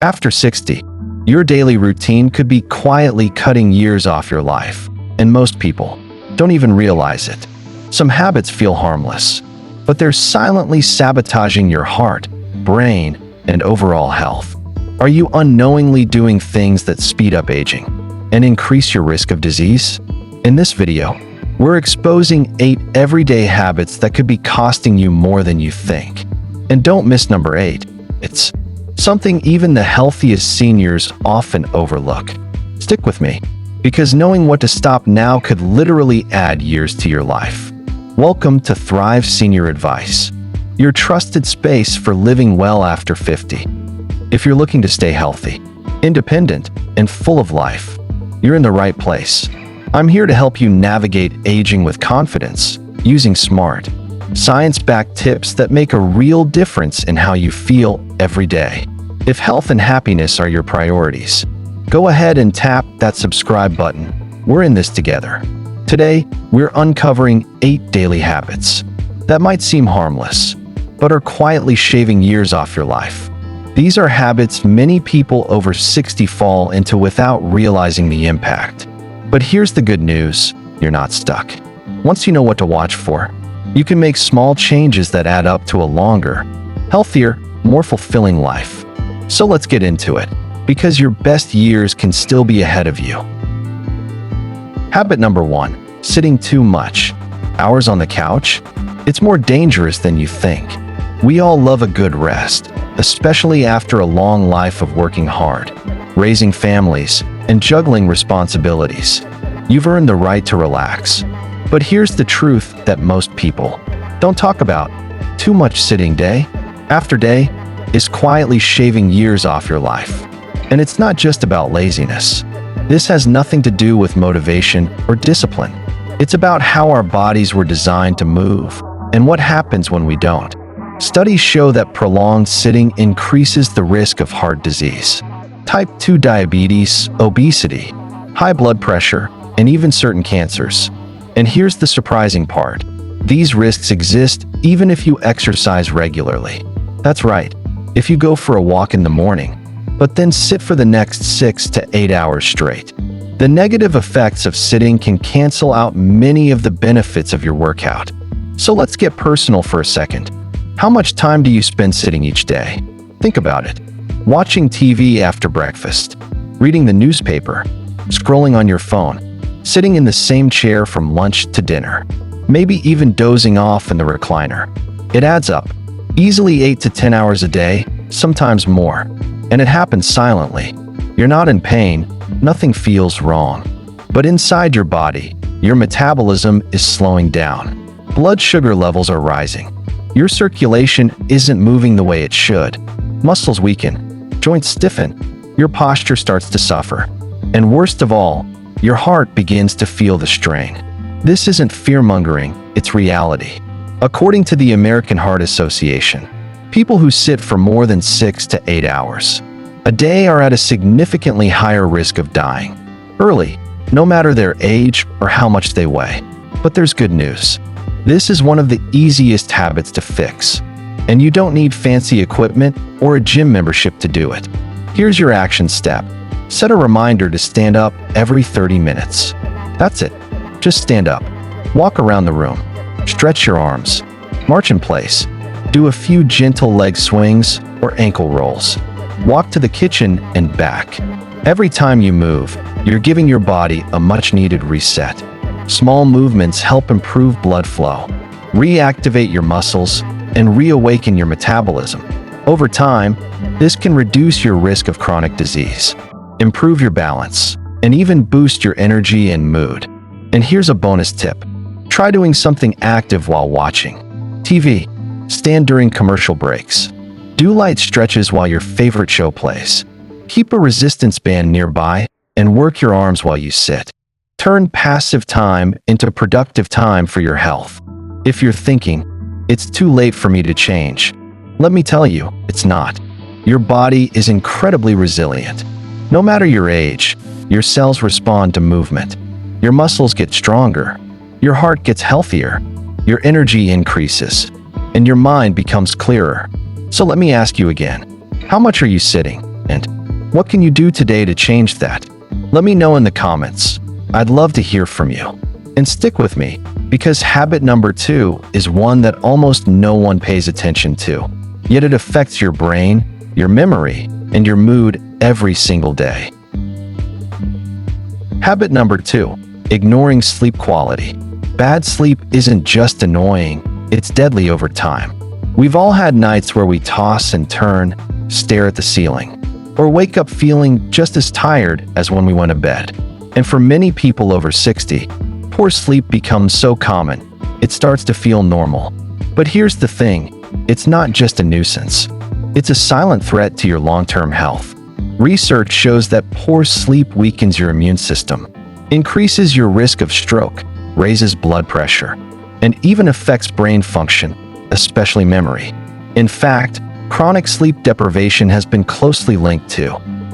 After 60, your daily routine could be quietly cutting years off your life, and most people don't even realize it. Some habits feel harmless, but they're silently sabotaging your heart, brain, and overall health. Are you unknowingly doing things that speed up aging and increase your risk of disease? In this video, we're exposing 8 everyday habits that could be costing you more than you think. And don't miss number 8. It's something even the healthiest seniors often overlook. Stick with me, because knowing what to stop now could literally add years to your life. Welcome to Thrive Senior Advice, your trusted space for living well after 50. If you're looking to stay healthy, independent, and full of life, you're in the right place. I'm here to help you navigate aging with confidence, using smart, science-backed tips that make a real difference in how you feel every day. If health and happiness are your priorities, go ahead and tap that subscribe button. We're in this together. Today, we're uncovering 8 daily habits that might seem harmless, but are quietly shaving years off your life. These are habits many people over 60 fall into without realizing the impact. But here's the good news, you're not stuck. Once you know what to watch for, you can make small changes that add up to a longer, healthier, more fulfilling life. So let's get into it, because your best years can still be ahead of you. Habit number 1, sitting too much. Hours on the couch? It's more dangerous than you think. We all love a good rest, especially after a long life of working hard, raising families, and juggling responsibilities. You've earned the right to relax. But here's the truth that most people don't talk about. Too much sitting day after day is quietly shaving years off your life. And it's not just about laziness. This has nothing to do with motivation or discipline. It's about how our bodies were designed to move and what happens when we don't. Studies show that prolonged sitting increases the risk of heart disease, type 2 diabetes, obesity, high blood pressure, and even certain cancers. And here's the surprising part. These risks exist even if you exercise regularly. That's right, if you go for a walk in the morning, but then sit for the next 6 to 8 hours straight. The negative effects of sitting can cancel out many of the benefits of your workout. So let's get personal for a second. How much time do you spend sitting each day? Think about it. Watching TV after breakfast, reading the newspaper, scrolling on your phone, sitting in the same chair from lunch to dinner, maybe even dozing off in the recliner. It adds up. Easily 8 to 10 hours a day, sometimes more. And it happens silently. You're not in pain, nothing feels wrong. But inside your body, your metabolism is slowing down. Blood sugar levels are rising. Your circulation isn't moving the way it should. Muscles weaken, joints stiffen, your posture starts to suffer. And worst of all, your heart begins to feel the strain. This isn't fear-mongering, it's reality. According to the American Heart Association, people who sit for more than 6 to 8 hours a day are at a significantly higher risk of dying early, no matter their age or how much they weigh. But there's good news. This is one of the easiest habits to fix, and you don't need fancy equipment or a gym membership to do it. Here's your action step. Set a reminder to stand up every 30 minutes. That's it. Just stand up. Walk around the room. Stretch your arms. March in place. Do a few gentle leg swings or ankle rolls. Walk to the kitchen and back. Every time you move, you're giving your body a much-needed reset. Small movements help improve blood flow, reactivate your muscles, and reawaken your metabolism. Over time, this can reduce your risk of chronic disease, improve your balance, and even boost your energy and mood. And here's a bonus tip. Try doing something active while watching TV. Stand during commercial breaks. Do light stretches while your favorite show plays. Keep a resistance band nearby and work your arms while you sit. Turn passive time into productive time for your health. If you're thinking, it's too late for me to change, let me tell you, it's not. Your body is incredibly resilient. No matter your age, your cells respond to movement. Your muscles get stronger. Your heart gets healthier. Your energy increases. And your mind becomes clearer. So let me ask you again, how much are you sitting? What can you do today to change that? Let me know in the comments. I'd love to hear from you. And stick with me, because habit number 2 is one that almost no one pays attention to. Yet it affects your brain, your memory, and your mood every single day. Habit number 2, ignoring sleep quality. Bad sleep isn't just annoying, it's deadly over time. We've all had nights where we toss and turn, stare at the ceiling, or wake up feeling just as tired as when we went to bed. And for many people over 60, poor sleep becomes so common, it starts to feel normal. But here's the thing, it's not just a nuisance. It's a silent threat to your long-term health. Research shows that poor sleep weakens your immune system, increases your risk of stroke, raises blood pressure, and even affects brain function, especially memory. In fact, chronic sleep deprivation has been closely linked to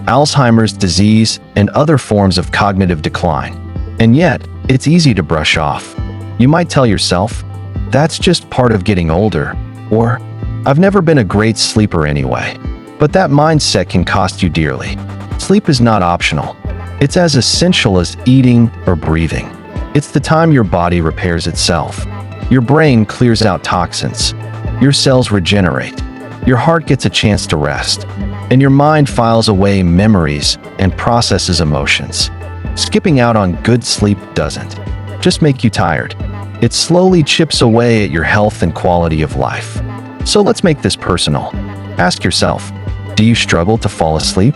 Alzheimer's disease and other forms of cognitive decline. And yet, it's easy to brush off. You might tell yourself, that's just part of getting older, or I've never been a great sleeper anyway. But that mindset can cost you dearly. Sleep is not optional. It's as essential as eating or breathing. It's the time your body repairs itself. Your brain clears out toxins. Your cells regenerate. Your heart gets a chance to rest. And your mind files away memories and processes emotions. Skipping out on good sleep doesn't just make you tired. It slowly chips away at your health and quality of life. So let's make this personal. Ask yourself, do you struggle to fall asleep?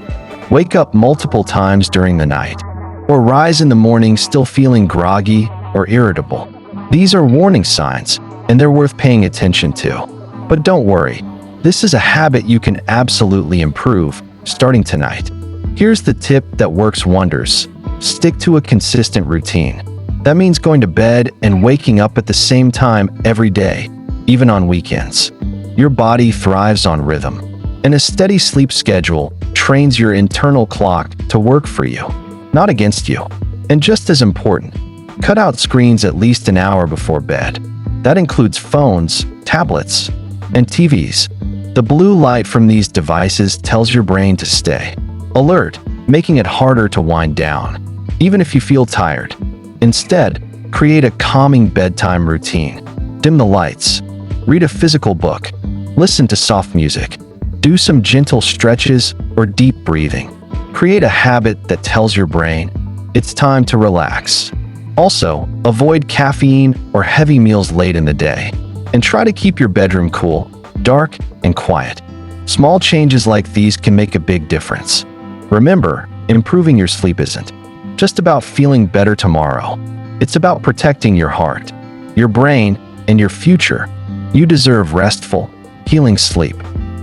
Wake up multiple times during the night? Or rise in the morning still feeling groggy or irritable? These are warning signs, and they're worth paying attention to. But don't worry, this is a habit you can absolutely improve, starting tonight. Here's the tip that works wonders. Stick to a consistent routine. That means going to bed and waking up at the same time every day, even on weekends. Your body thrives on rhythm, and a steady sleep schedule trains your internal clock to work for you, not against you. And just as important, cut out screens at least an hour before bed. That includes phones, tablets, and TVs. The blue light from these devices tells your brain to stay alert, making it harder to wind down, even if you feel tired. Instead, create a calming bedtime routine. Dim the lights, read a physical book, listen to soft music, do some gentle stretches or deep breathing. Create a habit that tells your brain it's time to relax. Also, avoid caffeine or heavy meals late in the day, and try to keep your bedroom cool, dark, and quiet. Small changes like these can make a big difference. Remember, improving your sleep isn't just about feeling better tomorrow. It's about protecting your heart, your brain, and your future. You deserve restful, healing sleep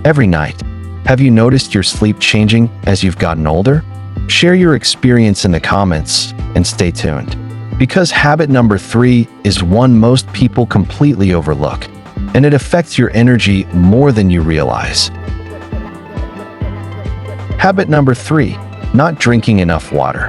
every night. Have you noticed your sleep changing as you've gotten older? Share your experience in the comments and stay tuned, because habit number 3 is one most people completely overlook, and it affects your energy more than you realize. Habit number 3, not drinking enough water.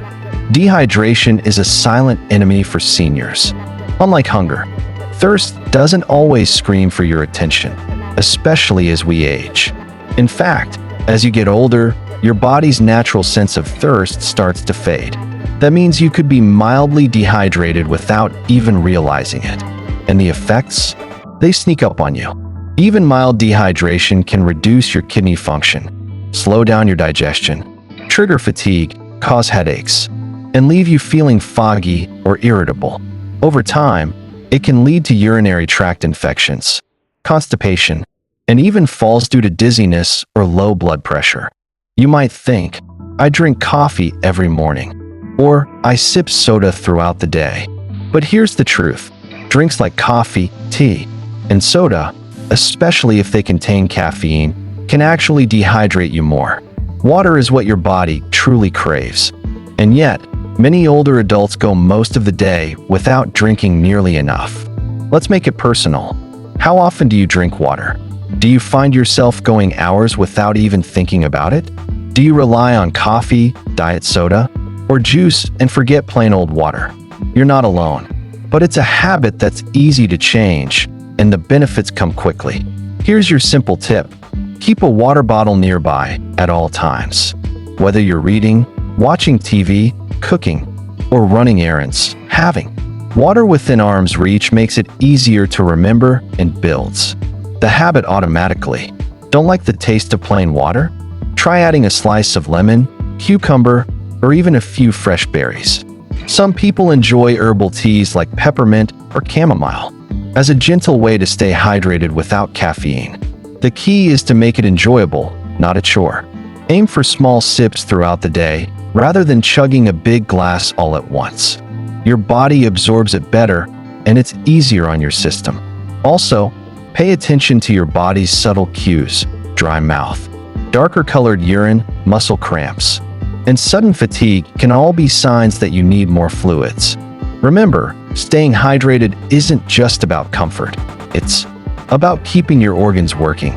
Dehydration is a silent enemy for seniors. Unlike hunger, thirst doesn't always scream for your attention, especially as we age. In fact, as you get older, your body's natural sense of thirst starts to fade. That means you could be mildly dehydrated without even realizing it. And the effects? They sneak up on you. Even mild dehydration can reduce your kidney function, slow down your digestion, trigger fatigue, cause headaches, and leave you feeling foggy or irritable. Over time, it can lead to urinary tract infections, constipation, and even falls due to dizziness or low blood pressure. You might think, I drink coffee every morning, or I sip soda throughout the day. But here's the truth. Drinks like coffee, tea, and soda, especially if they contain caffeine, can actually dehydrate you more. Water is what your body truly craves. And yet, many older adults go most of the day without drinking nearly enough. Let's make it personal. How often do you drink water? Do you find yourself going hours without even thinking about it? Do you rely on coffee, diet soda, or juice and forget plain old water? You're not alone. But it's a habit that's easy to change, and the benefits come quickly. Here's your simple tip. Keep a water bottle nearby at all times. Whether you're reading, watching TV, cooking, or running errands, having water within arm's reach makes it easier to remember and builds the habit automatically. Don't like the taste of plain water? Try adding a slice of lemon, cucumber, or even a few fresh berries. Some people enjoy herbal teas like peppermint or chamomile as a gentle way to stay hydrated without caffeine. The key is to make it enjoyable, not a chore. Aim for small sips throughout the day rather than chugging a big glass all at once. Your body absorbs it better and it's easier on your system. Also, pay attention to your body's subtle cues: dry mouth, darker colored urine, muscle cramps, and sudden fatigue can all be signs that you need more fluids. Remember, staying hydrated isn't just about comfort. It's about keeping your organs working,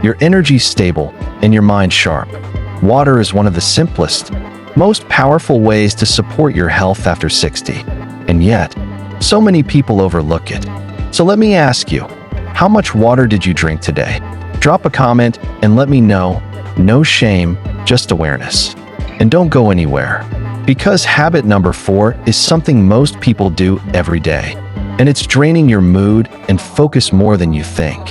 your energy stable, and your mind sharp. Water is one of the simplest, most powerful ways to support your health after 60. And yet, so many people overlook it. So let me ask you, how much water did you drink today? Drop a comment and let me know. No shame, just awareness. And don't go anywhere, because habit number 4 is something most people do every day, and it's draining your mood and focus more than you think.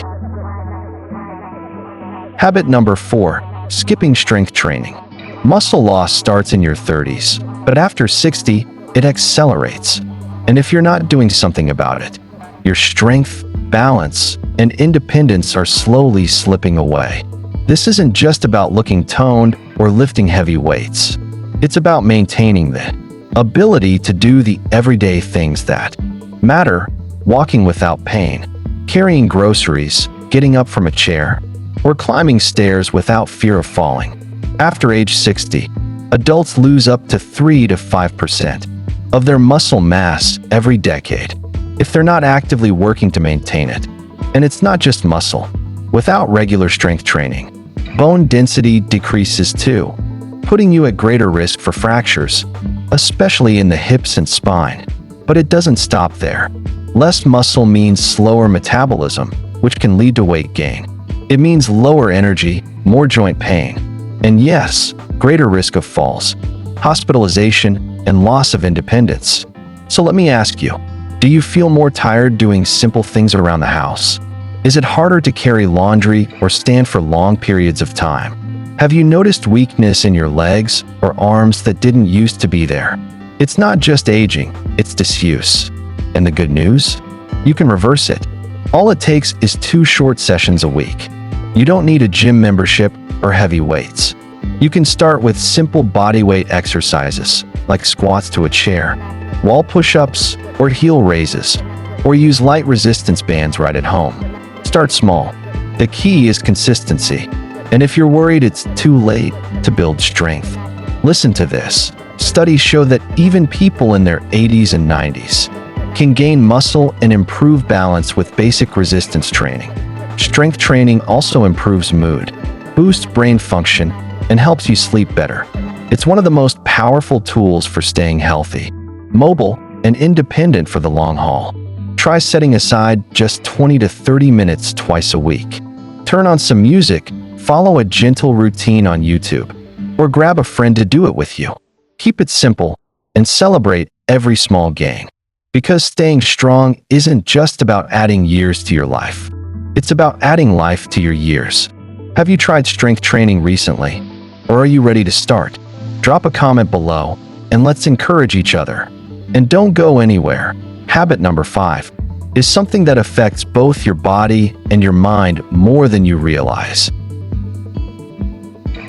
Habit number 4, skipping strength training. Muscle loss starts in your 30s, but after 60, it accelerates. And if you're not doing something about it, your strength, balance, and independence are slowly slipping away. This isn't just about looking toned or lifting heavy weights. It's about maintaining the ability to do the everyday things that matter: walking without pain, carrying groceries, getting up from a chair, or climbing stairs without fear of falling. After age 60, adults lose up to 3 to 5% of their muscle mass every decade if they're not actively working to maintain it. And it's not just muscle. Without regular strength training, bone density decreases too, putting you at greater risk for fractures, especially in the hips and spine. But it doesn't stop there. Less muscle means slower metabolism, which can lead to weight gain. It means lower energy, more joint pain, and yes, greater risk of falls, hospitalization, and loss of independence. So let me ask you, do you feel more tired doing simple things around the house? Is it harder to carry laundry or stand for long periods of time? Have you noticed weakness in your legs or arms that didn't used to be there? It's not just aging, it's disuse. And the good news? You can reverse it. All it takes is 2 short sessions a week. You don't need a gym membership or heavy weights. You can start with simple bodyweight exercises like squats to a chair, wall push-ups, or heel raises, or use light resistance bands right at home. Start small. The key is consistency. And if you're worried it's too late to build strength, listen to this. Studies show that even people in their 80s and 90s can gain muscle and improve balance with basic resistance training. Strength training also improves mood, boosts brain function, and helps you sleep better. It's one of the most powerful tools for staying healthy, mobile, and independent for the long haul. Try setting aside just 20 to 30 minutes twice a week. Turn on some music, follow a gentle routine on YouTube, or grab a friend to do it with you. Keep it simple and celebrate every small gain. Because staying strong isn't just about adding years to your life. It's about adding life to your years. Have you tried strength training recently? Or are you ready to start? Drop a comment below and let's encourage each other. And don't go anywhere. Habit number 5 is something that affects both your body and your mind more than you realize.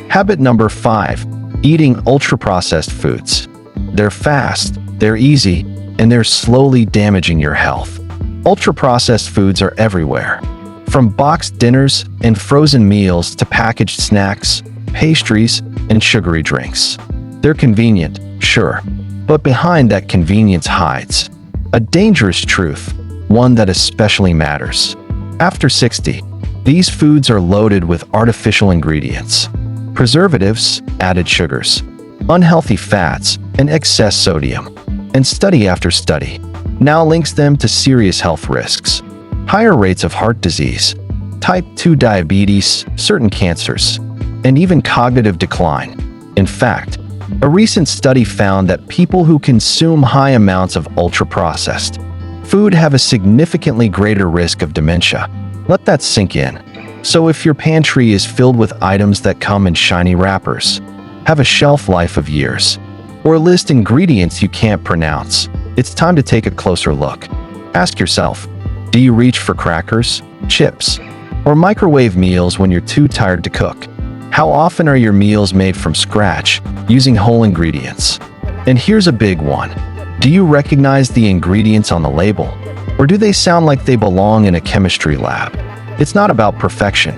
Habit number 5, eating ultra-processed foods. They're fast, they're easy, and they're slowly damaging your health. Ultra-processed foods are everywhere. From boxed dinners and frozen meals to packaged snacks, pastries, and sugary drinks. They're convenient, sure, but behind that convenience hides a dangerous truth, one that especially matters. After 60, these foods are loaded with artificial ingredients, preservatives, added sugars, unhealthy fats, and excess sodium. And study after study now links them to serious health risks, higher rates of heart disease, type 2 diabetes, certain cancers, and even cognitive decline. In fact, a recent study found that people who consume high amounts of ultra-processed food have a significantly greater risk of dementia. Let that sink in. So if your pantry is filled with items that come in shiny wrappers, have a shelf life of years, or list ingredients you can't pronounce, it's time to take a closer look. Ask yourself, do you reach for crackers, chips, or microwave meals when you're too tired to cook? How often are your meals made from scratch, using whole ingredients? And here's a big one. Do you recognize the ingredients on the label? Or do they sound like they belong in a chemistry lab? It's not about perfection.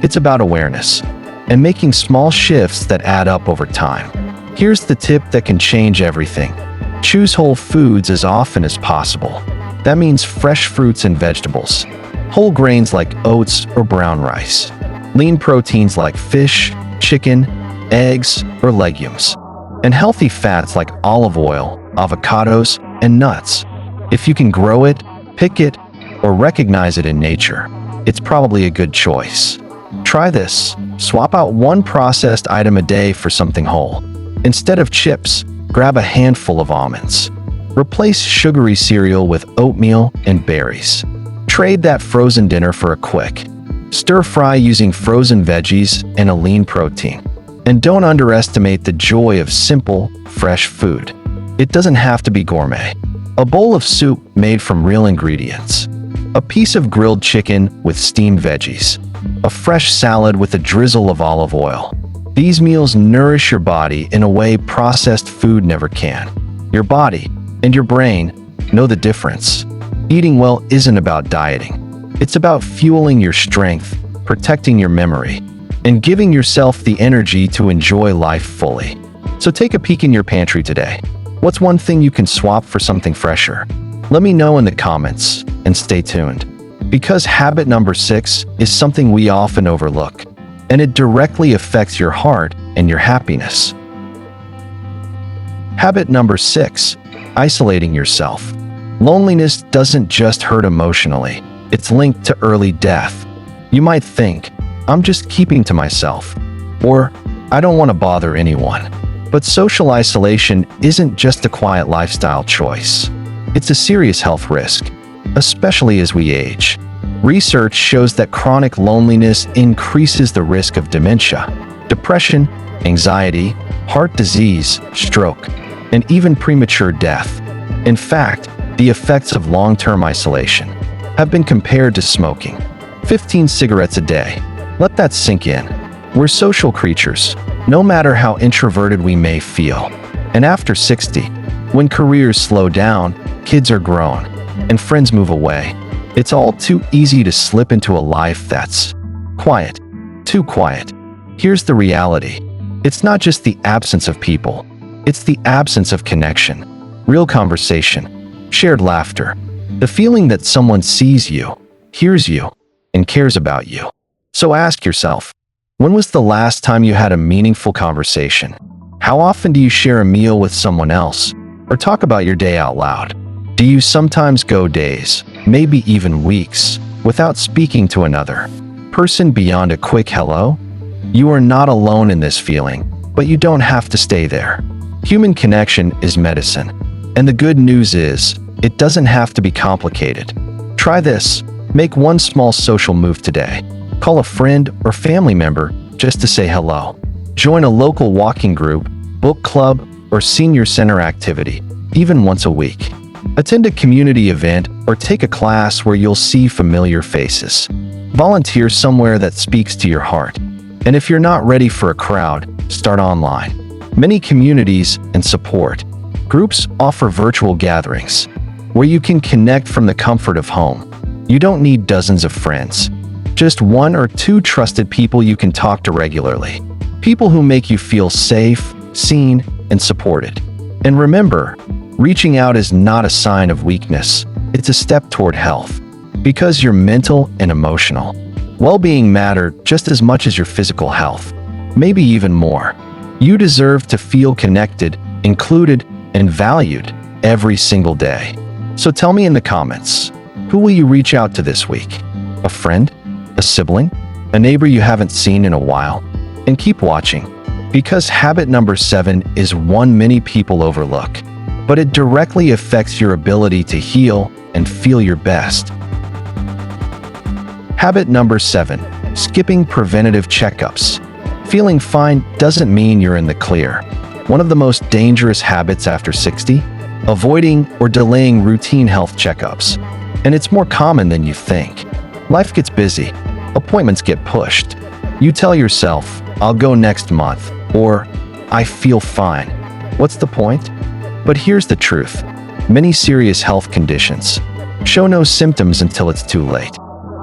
It's about awareness and making small shifts that add up over time. Here's the tip that can change everything. Choose whole foods as often as possible. That means fresh fruits and vegetables, whole grains like oats or brown rice, lean proteins like fish, chicken, eggs, or legumes, and healthy fats like olive oil, avocados, and nuts. If you can grow it, pick it, or recognize it in nature, it's probably a good choice. Try this. Swap out one processed item a day for something whole. Instead of chips, grab a handful of almonds. Replace sugary cereal with oatmeal and berries. Trade that frozen dinner for a quick stir fry using frozen veggies and a lean protein. And don't underestimate the joy of simple, fresh food. It doesn't have to be gourmet. A bowl of soup made from real ingredients. A piece of grilled chicken with steamed veggies. A fresh salad with a drizzle of olive oil. These meals nourish your body in a way processed food never can. Your body and your brain know the difference. Eating well isn't about dieting. It's about fueling your strength, protecting your memory, and giving yourself the energy to enjoy life fully. So take a peek in your pantry today. What's one thing you can swap for something fresher? Let me know in the comments, and stay tuned. Because habit number 6 is something we often overlook, and it directly affects your heart and your happiness. Habit number 6, isolating yourself. Loneliness doesn't just hurt emotionally, it's linked to early death. You might think, I'm just keeping to myself, or I don't want to bother anyone. But social isolation isn't just a quiet lifestyle choice. It's a serious health risk, especially as we age. Research shows that chronic loneliness increases the risk of dementia, depression, anxiety, heart disease, stroke, and even premature death. In fact, the effects of long-term isolation have been compared to smoking 15 cigarettes a day. Let that sink in. We're social creatures, no matter how introverted we may feel. And after 60, when careers slow down, kids are grown, and friends move away, it's all too easy to slip into a life that's quiet, too quiet. Here's the reality. It's not just the absence of people, it's the absence of connection, real conversation, shared laughter, the feeling that someone sees you, hears you, and cares about you. So ask yourself, when was the last time you had a meaningful conversation? How often do you share a meal with someone else, or talk about your day out loud? Do you sometimes go days, maybe even weeks, without speaking to another person beyond a quick hello? You are not alone in this feeling, but you don't have to stay there. Human connection is medicine, and the good news is, it doesn't have to be complicated. Try this. Make one small social move today. Call a friend or family member just to say hello. Join a local walking group, book club, or senior center activity, even once a week. Attend a community event or take a class where you'll see familiar faces. Volunteer somewhere that speaks to your heart. And if you're not ready for a crowd, start online. Many communities and support groups offer virtual gatherings where you can connect from the comfort of home. You don't need dozens of friends. Just 1 or 2 trusted people you can talk to regularly. People who make you feel safe, seen, and supported. And remember, reaching out is not a sign of weakness. It's a step toward health. Because your mental and emotional well-being matter just as much as your physical health. Maybe even more. You deserve to feel connected, included, and valued every single day. So tell me in the comments, who will you reach out to this week? A friend? A sibling? A neighbor you haven't seen in a while? And keep watching, Because habit number 7 is one many people overlook, but it directly affects your ability to heal and feel your best. Habit number 7. Skipping preventative checkups. Feeling fine doesn't mean you're in the clear. One of the most dangerous habits after 60? Avoiding or delaying routine health checkups. And it's more common than you think. Life gets busy. Appointments get pushed. You tell yourself, I'll go next month, or I feel fine. What's the point? But here's the truth. Many serious health conditions show no symptoms until it's too late.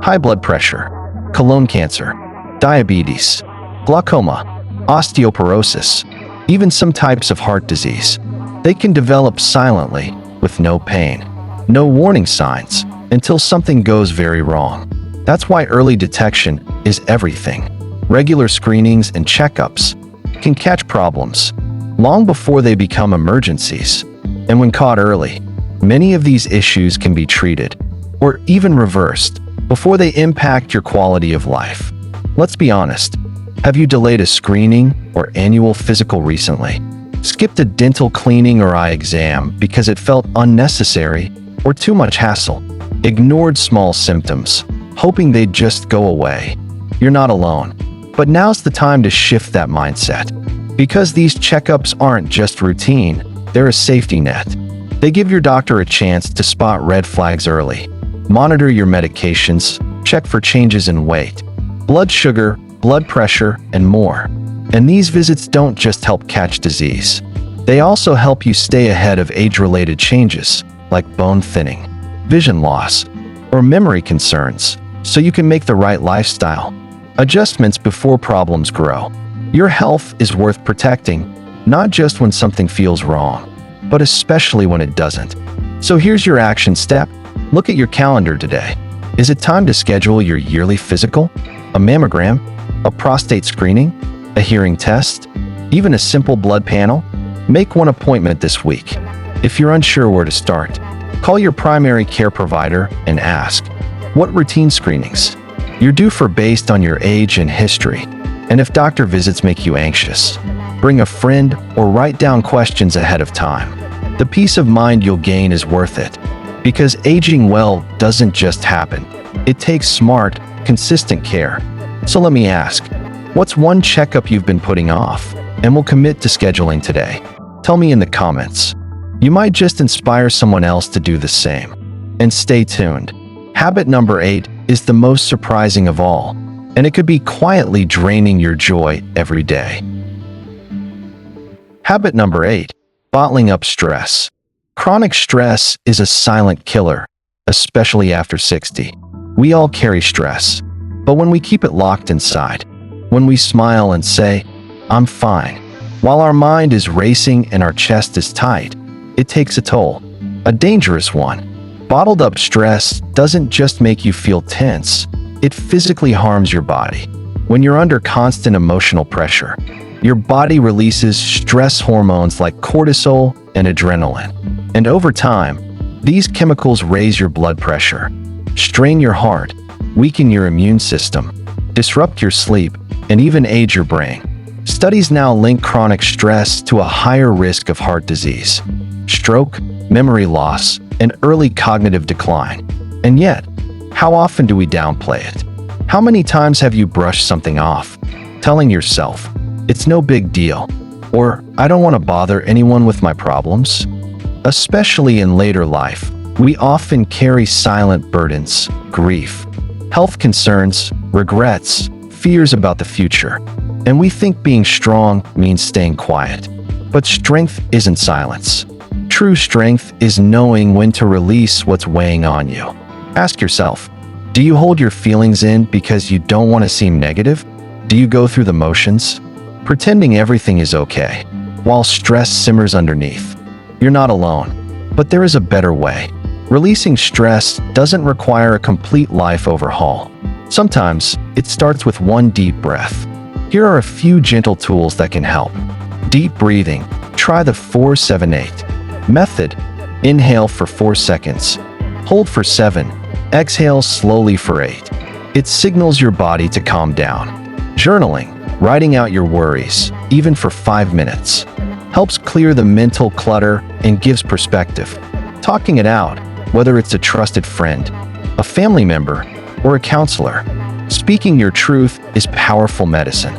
High blood pressure, colon cancer, diabetes, glaucoma, osteoporosis, even some types of heart disease. They can develop silently with no pain, no warning signs, until something goes very wrong. That's why early detection is everything. Regular screenings and checkups can catch problems long before they become emergencies. And when caught early, many of these issues can be treated or even reversed before they impact your quality of life. Let's be honest. Have you delayed a screening or annual physical recently? Skipped a dental cleaning or eye exam because it felt unnecessary or too much hassle? Ignored small symptoms, hoping they'd just go away? You're not alone. But now's the time to shift that mindset. Because these checkups aren't just routine, they're a safety net. They give your doctor a chance to spot red flags early, monitor your medications, check for changes in weight, blood sugar, blood pressure, and more. And these visits don't just help catch disease. They also help you stay ahead of age-related changes like bone thinning, vision loss, or memory concerns, so you can make the right lifestyle adjustments before problems grow. Your health is worth protecting, not just when something feels wrong, but especially when it doesn't. So here's your action step. Look at your calendar today. Is it time to schedule your yearly physical? A mammogram? A prostate screening? A hearing test? Even a simple blood panel? Make one appointment this week. If you're unsure where to start, call your primary care provider and ask, what routine screenings you're due for based on your age and history? And if doctor visits make you anxious, bring a friend or write down questions ahead of time. The peace of mind you'll gain is worth it. Because aging well doesn't just happen. It takes smart, consistent care. So let me ask, what's one checkup you've been putting off and will commit to scheduling today? Tell me in the comments. You might just inspire someone else to do the same. And stay tuned. Habit number 8 is the most surprising of all, and it could be quietly draining your joy every day. Habit number 8. Bottling up stress. Chronic stress is a silent killer, especially after 60. We all carry stress, but when we keep it locked inside, when we smile and say, I'm fine, while our mind is racing and our chest is tight, it takes a toll, a dangerous one. Bottled up stress doesn't just make you feel tense, it physically harms your body. When you're under constant emotional pressure, your body releases stress hormones like cortisol and adrenaline. And over time, these chemicals raise your blood pressure, strain your heart, weaken your immune system, disrupt your sleep, and even age your brain. Studies now link chronic stress to a higher risk of heart disease, stroke, memory loss, and early cognitive decline. And yet, how often do we downplay it? How many times have you brushed something off, telling yourself, it's no big deal, or I don't want to bother anyone with my problems? Especially in later life, we often carry silent burdens, grief, health concerns, regrets, fears about the future. And we think being strong means staying quiet. But strength isn't silence. True strength is knowing when to release what's weighing on you. Ask yourself, do you hold your feelings in because you don't want to seem negative? Do you go through the motions, pretending everything is okay, while stress simmers underneath? You're not alone, but there is a better way. Releasing stress doesn't require a complete life overhaul. Sometimes, it starts with one deep breath. Here are a few gentle tools that can help. Deep breathing. Try the 4-7-8 method. Inhale for 4 seconds. Hold for 7. Exhale slowly for 8. It signals your body to calm down. Journaling. Writing out your worries, even for 5 minutes, helps clear the mental clutter and gives perspective. Talking it out, whether it's a trusted friend, a family member, or a counselor. Speaking your truth is powerful medicine.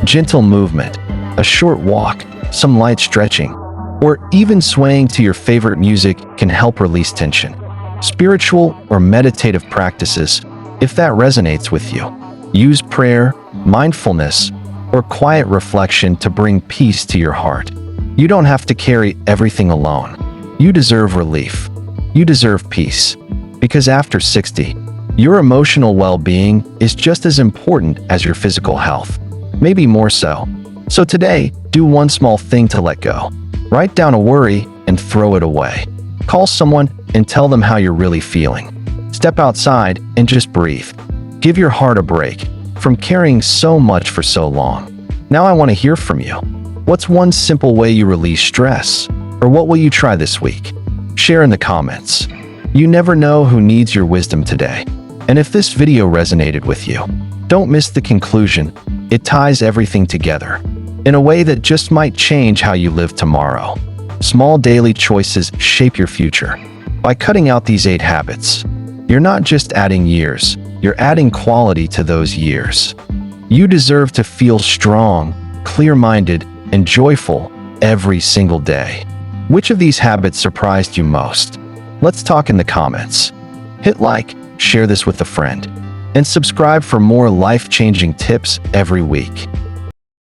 Gentle movement, a short walk, some light stretching, or even swaying to your favorite music can help release tension. Spiritual or meditative practices, if that resonates with you. Use prayer, mindfulness, or quiet reflection to bring peace to your heart. You don't have to carry everything alone. You deserve relief. You deserve peace. Because after 60, your emotional well-being is just as important as your physical health, maybe more so. So today, do one small thing to let go. Write down a worry and throw it away. Call someone and tell them how you're really feeling. Step outside and just breathe. Give your heart a break from carrying so much for so long. Now I want to hear from you. What's one simple way you release stress? Or what will you try this week? Share in the comments. You never know who needs your wisdom today. And if this video resonated with you, don't miss the conclusion. It ties everything together in a way that just might change how you live tomorrow. Small daily choices shape your future. By cutting out these 8 habits, you're not just adding years, you're adding quality to those years. You deserve to feel strong, clear-minded, and joyful every single day. Which of these habits surprised you most? Let's talk in the comments. Hit like, share this with a friend, and subscribe for more life-changing tips every week.